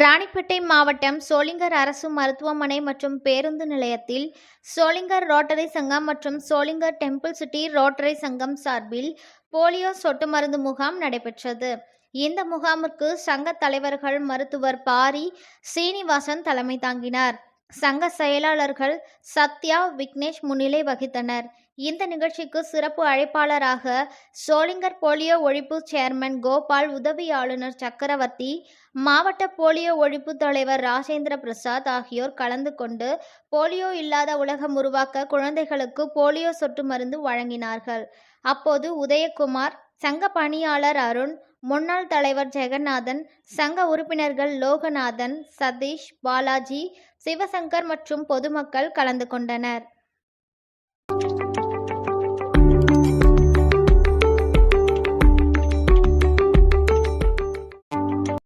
ராணிப்பேட்டை மாவட்டம் சோளிங்கர் அரசு மருத்துவமனை மற்றும் பேருந்து நிலையத்தில் சோளிங்கர் ரோட்டரி சங்கம் மற்றும் சோளிங்கர் டெம்பிள் சிட்டி ரோட்டரி சங்கம் சார்பில் போலியோ சொட்டு மருந்து முகாம் நடைபெற்றது. இந்த முகாமிற்கு சங்க தலைவர்கள் மருத்துவர் பாரி சீனிவாசன் தலைமை தாங்கினார். சங்க செயலாளர்கள் சத்யா, விக்னேஷ் முன்னிலை வகித்தனர். இந்த நிகழ்ச்சிக்கு சிறப்பு அழைப்பாளராக சோளிங்கர் போலியோ ஒழிப்பு சேர்மன் கோபால், உதவி ஆளுநர் சக்கரவர்த்தி, மாவட்ட போலியோ ஒழிப்பு தலைவர் ராஜேந்திர பிரசாத் ஆகியோர் கலந்து கொண்டு போலியோ இல்லாத உலகம் உருவாக்க குழந்தைகளுக்கு போலியோ சொட்டு மருந்து வழங்கினார்கள். அப்போது உதயகுமார், சங்க பணியாளர் அருண், முன்னாள் தலைவர் ஜெகநாதன், சங்க உறுப்பினர்கள் லோகநாதன், சதீஷ், பாலாஜி, சிவசங்கர் மற்றும் பொதுமக்கள் கலந்து கொண்டனர்.